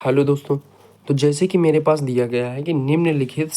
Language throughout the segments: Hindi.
हेलो दोस्तों। तो जैसे कि मेरे पास दिया गया है कि निम्नलिखित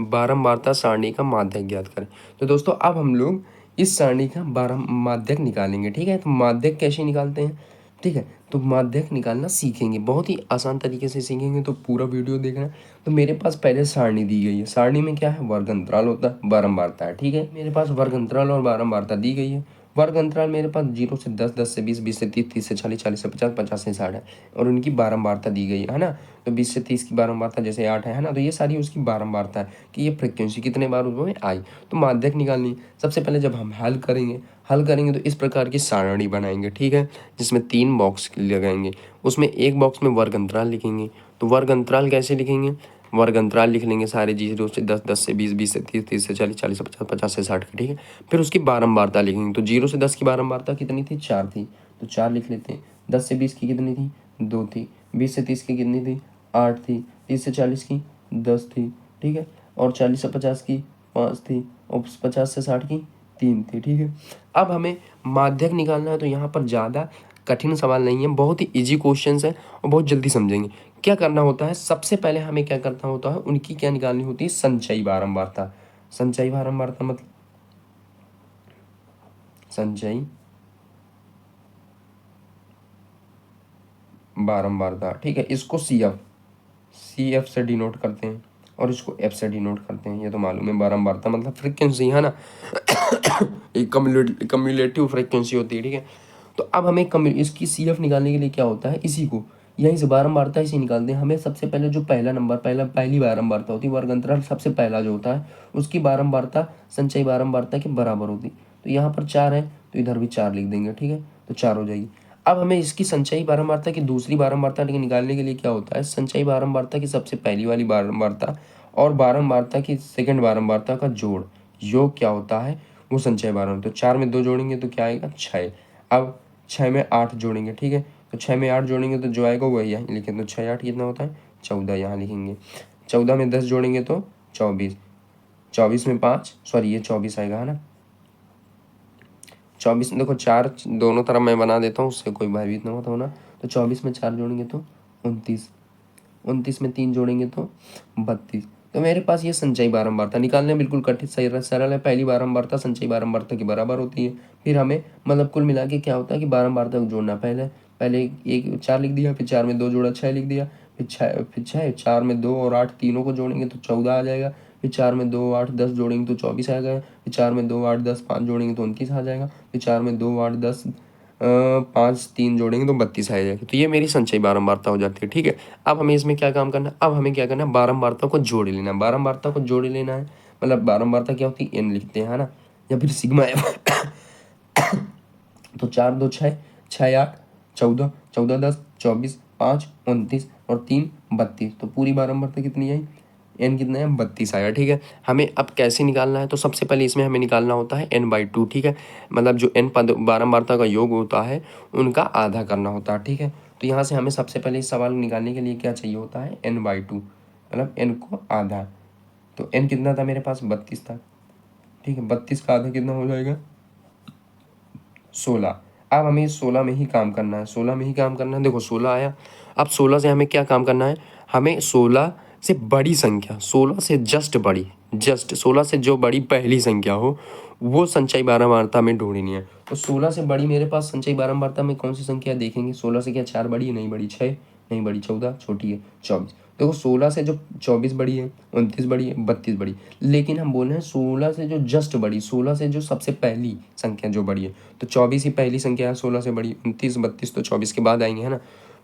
बारंबारता सारणी का माध्यक ज्ञात करें। तो दोस्तों अब हम लोग इस सारणी का माध्यक निकालेंगे। ठीक है, तो माध्यक कैसे निकालते हैं? ठीक है, तो माध्यक निकालना सीखेंगे, बहुत ही आसान तरीके से सीखेंगे, तो पूरा वीडियो देखना। तो मेरे पास पहले सारणी दी गई है। सारणी में क्या है? वर्ग अंतराल होता है, बारंबारता है। ठीक है, मेरे पास वर्ग अंतराल और बारंबारता दी गई है। वर्ग अंतराल मेरे पास 0 से 10, 10 से 20, 20 से 30, 30 से 40, 40 से 50, 50 से 60 है, और उनकी बारंबारता दी गई है ना। तो 20 से 30 की बारंबारता जैसे 8 है ना, तो ये सारी उसकी बारंबारता है कि ये फ्रिक्वेंसी कितने बार उसमें आई। तो माध्यक निकालनी सबसे पहले जब हम हल करेंगे तो इस प्रकार की सारणी बनाएंगे। ठीक है, जिसमें 3 बॉक्स लगाएंगे, उसमें एक बॉक्स में वर्ग अंतराल लिखेंगे। तो वर्ग अंतराल कैसे लिखेंगे? वर्ग अंतराल लिख लेंगे सारे 0 से 10, 10 से 20, 20 से 30, 30 से 40, 40 से 50, 50 से 60 की। ठीक है, फिर उसकी बारंबारता लिखेंगे। तो 0 से 10 की बारंबारता कितनी थी? 4 थी, तो 4 लिख लेते हैं। 10 से 20 की कितनी थी? 2 थी। 20 से 30 की कितनी थी? 8 थी। 30 से 40 की 10 थी। ठीक है, और 40 से 50 की 5 थी, और 50 से 60 की 3 थी। ठीक है, अब हमें माध्यक निकालना है। तो यहाँ पर ज़्यादा कठिन सवाल नहीं है, बहुत ही इजी क्वेश्चन है और बहुत जल्दी समझेंगे। क्या करना होता है? सबसे पहले हमें क्या करना होता है, उनकी क्या निकालनी होती है? संचयी बारंबारता। संचयी बारंबारता मतलब संचयी बारंबारता। ठीक है, इसको सी एफ से डिनोट करते हैं और इसको एफ से डिनोट करते हैं। ये तो मालूम है, बारंबारता मतलब फ्रीक्वेंसी है ना। एक कम्युलेटिव फ्रीक्वेंसी होती है। ठीक है, तो अब हमें इसकी सी एफ निकालने के लिए क्या होता है, इसी को यहीं से बारंबारता इसे निकालते हैं। हमें सबसे पहले जो पहला नंबर पहली बारंबारता होती है, वर्ग अंतराल सबसे पहला जो होता है, उसकी बारंबारता संचयी बारंबारता के बराबर होती। तो यहाँ पर 4 है, तो इधर भी 4 लिख देंगे। ठीक है, तो 4 हो जाएगी। अब हमें इसकी संचयी बारंबारता की दूसरी बारंबारता निकालने के लिए क्या होता है? संचयी बारंबारता की सबसे पहली वाली बारंबारता और बारंबारता की सेकंड बारंबारता का जोड़, योग क्या होता है? वो संचयी बारंबारता। तो 4 में 2 जोड़ेंगे तो क्या आएगा? 6। अब 6 में 8 जोड़ेंगे। ठीक है, तो 6 में 8 जोड़ेंगे तो जो आएगा वही है, लिखें तो 6 8 कितना होता है? 14 यहाँ लिखेंगे। 14 में 10 जोड़ेंगे तो 24। 24 में 5, सॉरी ये 24 आएगा है ना। 24 में देखो 4 दोनों तरफ मैं बना देता हूँ, उससे कोई भयभीत ना होता हो ना। तो 24 में 4 जोड़ेंगे तो 29। 29 में 3 जोड़ेंगे तो 32। तो मेरे पास ये संचयी बारंबारता निकालने बिल्कुल कठिन सही सरल है। पहली बारंबारता संचयी बारंबारता के बराबर होती है। फिर हमें मतलब कुल मिला के क्या होता है कि बारंबारता को जोड़ना। पहले पहले एक 4 लिख दिया, फिर 4 में 2 जोड़ा 6 लिख दिया, फिर 6 4 में 2 और 8 तीनों को जोड़ेंगे तो 14 आ जाएगा। फिर 4 में 2 8 10 जोड़ेंगे तो 24 आ गया। फिर 4 में 2 8 10 5 जोड़ेंगे तो 29 आ जाएगा। फिर 4 में 2 8 10 5 3 जोड़ेंगे तो 32 आ जाएगा। तो ये मेरी संचयी बारंबारता हो जाती है। ठीक है, अब हमें इसमें क्या काम करना है? अब हमें क्या करना है? बारंबारता को जोड़ लेना है। बारंबारता को जोड़ लेना है मतलब बारंबारता क्या होती है? एन लिखते हैं है ना, या फिर सिग्मा एफ। तो 4 2 6, 6 8 14, 14 10 24, 5 29 और 3 32। तो पूरी बारंबारता कितनी आई? एन कितना है? 32 आया। ठीक है, हमें अब कैसे निकालना है? तो सबसे पहले इसमें हमें निकालना होता है n/2। ठीक है, मतलब जो n पद बारंबारता का योग होता है उनका आधा करना होता है। ठीक है, तो यहाँ से हमें सबसे पहले इस सवाल निकालने के लिए क्या चाहिए होता है? n/2 मतलब n को आधा। तो n कितना था मेरे पास? 32 था। ठीक है, 32 का आधा कितना हो जाएगा? 16। अब हमें 16 में ही काम करना है, 16 में ही काम करना है। देखो 16 आया। अब 16 से हमें क्या काम करना है? हमें 16 से बड़ी संख्या, 16 से जस्ट बड़ी, जस्ट 16 से जो बड़ी पहली संख्या हो वो संचयी बारंबारता में ढूंढनी है। तो 16 से बड़ी मेरे पास संचयी बारंबारता में कौन सी संख्या देखेंगे? 16 से क्या 4 बड़ी है? नहीं बड़ी। 6 नहीं बड़ी। 14 छोटी है। 24। देखो 16 से जो 24 बड़ी है, 29 बड़ी है, 32 बड़ी। लेकिन हम बोल रहे हैं 16 से जो जस्ट बड़ी, 16 से जो सबसे पहली संख्या जो बड़ी है, तो 24 ही पहली संख्या है 16 से बड़ी। 29 32 तो 24 के बाद आएंगे है ना।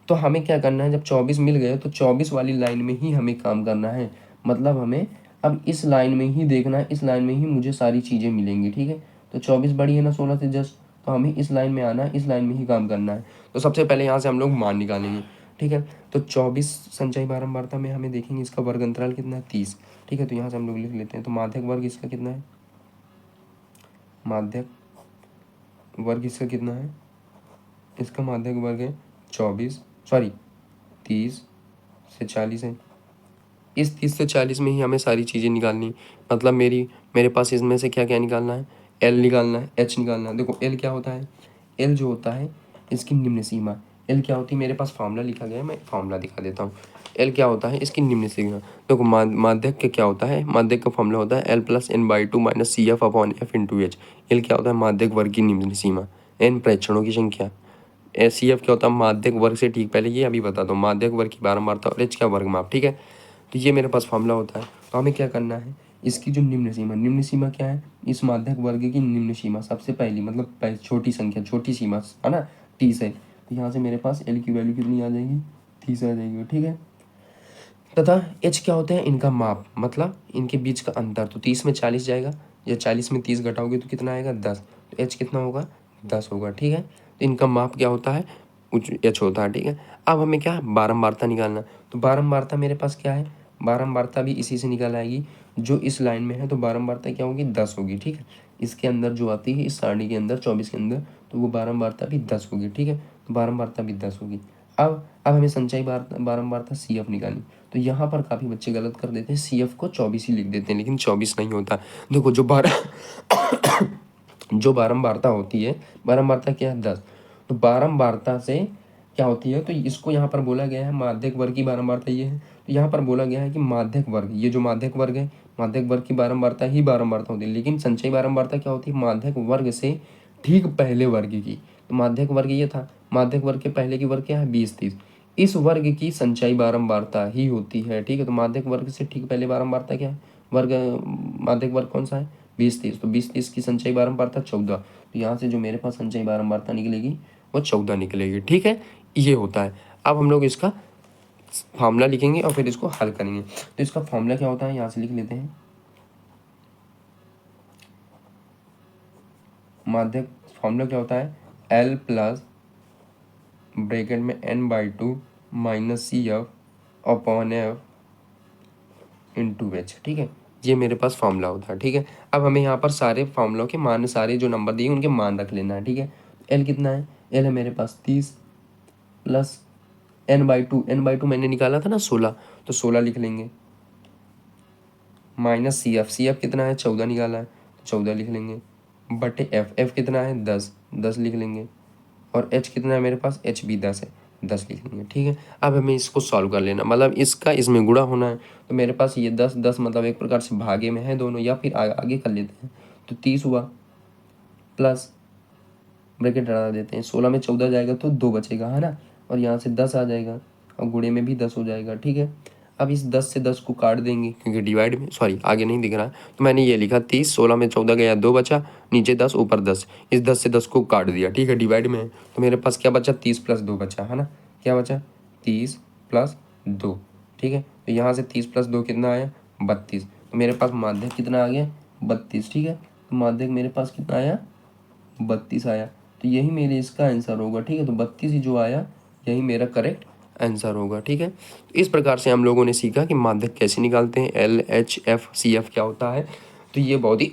तो हमें क्या करना है? जब 24 मिल गए तो 24 वाली लाइन में ही हमें काम करना है। मतलब हमें अब इस लाइन में ही देखना है, इस लाइन में ही मुझे सारी चीज़ें मिलेंगी। ठीक है, तो 24 बड़ी है ना 16 से जस्ट, तो हमें इस लाइन में आना है, इस लाइन में ही काम करना है। तो सबसे पहले यहाँ से हम लोग मान निकालेंगे। ठीक है, तो 24 संचयी बारंबारता में हमें देखेंगे इसका वर्ग अंतराल कितना है? 30। ठीक है, तो यहाँ से हम लोग लिख लेते हैं। तो माध्यक वर्ग इसका कितना है? माध्यक वर्ग इसका कितना है? इसका माध्यक वर्ग है 24, सॉरी 30 से 40 है। इस 30 से 40 में ही हमें सारी चीज़ें निकालनी। मतलब मेरे पास इसमें से क्या क्या निकालना है? एल निकालना है, एच निकालना है। देखो एल क्या होता है? एल जो होता है इसकी निम्न सीमा, एल क्या होती है, मेरे पास फॉर्मूला लिखा गया है, मैं फॉर्मूला दिखा देता हूँ। एल क्या होता है, इसकी निम्न सीमा। देखो माध्यक का क्या होता है, माध्यक का फॉर्मूला होता है L plus N by two minus C F upon F into H. L क्या होता है, माध्यक वर्ग की निम्न सीमा, एन प्रेक्षणों की संख्या। सी एफ क्या होता है, माध्यक वर्ग से ठीक पहले ये अभी बता दो, माध्यक वर्ग की बारंबारता और एच का वर्ग माप, ठीक है। तो ये मेरे पास फॉर्मूला होता है। तो हमें क्या करना है, इसकी जो निम्न सीमा क्या है, इस माध्यक वर्ग की निम्न सीमा सबसे पहली मतलब छोटी संख्या, छोटी सीमा है ना, 30 है। तो यहाँ से मेरे पास एल की वैल्यू कितनी आ जाएगी, 30 आ जाएगी, ठीक है। तथा एच क्या होता है, इनका माप, मतलब इनके बीच का अंतर। तो 30 में 40 जाएगा, या 40 में 30 घटाओगे तो कितना आएगा, 10। तो एच कितना होगा, 10 होगा, ठीक है। तो इनका माप क्या होता है, एच होता है, ठीक है। अब हमें क्या है, बारंबारता निकालना। तो बारंबारता मेरे पास क्या है, बारंबारता भी इसी से निकल आएगी जो इस लाइन में है। तो बारंबारता क्या होगी, 10 होगी, ठीक है। इसके अंदर जो आती है, इस सारणी के अंदर 24 के अंदर, तो वो बारंबारता भी 10 होगी, ठीक है। तो बारंबारता भी 10 होगी। अब हमें संचयी बारंबारता सी एफ निकालनी। तो यहाँ पर काफ़ी बच्चे गलत कर देते हैं, सी एफ को 24 ही लिख देते हैं, लेकिन 24 नहीं होता। देखो जो बारंबारता होती है, बारंबारता क्या है, 10। तो बारंबारता से क्या होती है, तो इसको यहाँ पर बोला गया है माध्यक वर्ग की बारंबारता ये है। तो यहाँ पर बोला गया है कि माध्यक वर्ग, ये जो माध्यक वर्ग है, माध्यक वर्ग की बारंबारता ही बारंबारता होती है। लेकिन संचयी बारंबारता क्या होती है, माध्यक वर्ग से ठीक पहले वर्ग की। तो माध्यक वर्ग ये था, माध्यक वर्ग के पहले की वर्ग क्या है, 20 30। इस वर्ग की संचयी बारंबारता ही होती है, ठीक है। तो माध्यक वर्ग से ठीक पहले बारंबारता क्या है, वर्ग माध्यक वर्ग कौन सा है, 20 30। तो 20 30 की संचयी बारंबारता 14। तो यहाँ से जो मेरे पास संचयी बारंबारता निकलेगी वो 14 निकलेगी, ठीक है। ये होता है। अब हम लोग इसका फॉर्मूला लिखेंगे और फिर इसको हल करेंगे। तो इसका फॉर्मूला क्या होता है, यहाँ से लिख लेते हैं। माध्यक फॉर्मूला क्या होता है, एल प्लस ब्रैकेट में N by two minus C F upon F into H, ठीक है। ये मेरे पास फॉर्मूला होता है, ठीक है। अब हमें यहाँ पर सारे फॉर्मूलों के मान, सारे जो नंबर दिए उनके मान रख लेना है, ठीक है। एल कितना है, एल है मेरे पास 30 plus N by two, N by two मैंने निकाला था ना 16, तो 16 लिख लेंगे, minus C F, C F कितना है 14 निकाला है, तो 14 लिख लेंगे, बटे एफ, एफ कितना है 10, 10 लिख लेंगे, और एच कितना है मेरे पास, एच भी 10 है, 10 लिख लेंगे, ठीक है। अब हमें इसको सॉल्व कर लेना, मतलब इसका इसमें गुणा होना है। तो मेरे पास ये 10 10 मतलब एक प्रकार से भागे में है दोनों, या फिर आगे कर लेते हैं। तो 30 हुआ, प्लस ब्रैकेट हटा देते हैं, 16 में 14 जाएगा तो 2 बचेगा, है ना। और यहाँ से 10 आ जाएगा, और गुणे में भी 10 हो जाएगा, ठीक है। अब इस 10 से 10 को काट देंगे, क्योंकि डिवाइड में, सॉरी आगे नहीं दिख रहा है, तो मैंने ये लिखा 30, 16 में 14 गया, 2 बचा, नीचे 10 ऊपर 10, इस 10 से 10 को काट दिया, ठीक है, डिवाइड में है। तो मेरे पास क्या बचा, 30 प्लस 2 बचा, है ना। क्या बचा, 30 प्लस 2, ठीक है। तो यहाँ से 30 प्लस 2 कितना आया, 32। तो मेरे पास माध्यक कितना आ गया, 32, ठीक है। तो माध्यक मेरे पास कितना आया, 32 आया। तो यही मेरे इसका आंसर होगा, ठीक है। तो 32 ही जो आया, यही मेरा करेक्ट आंसर होगा, ठीक है। तो इस प्रकार से हम लोगों ने सीखा कि माध्यक कैसे निकालते हैं, L H F C F क्या होता है। तो ये बहुत ही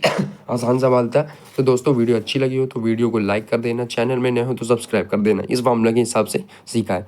आसान सवाल था। तो दोस्तों वीडियो अच्छी लगी हो तो वीडियो को लाइक कर देना, चैनल में नए हो तो सब्सक्राइब कर देना। इस मामले के हिसाब से सीखा है।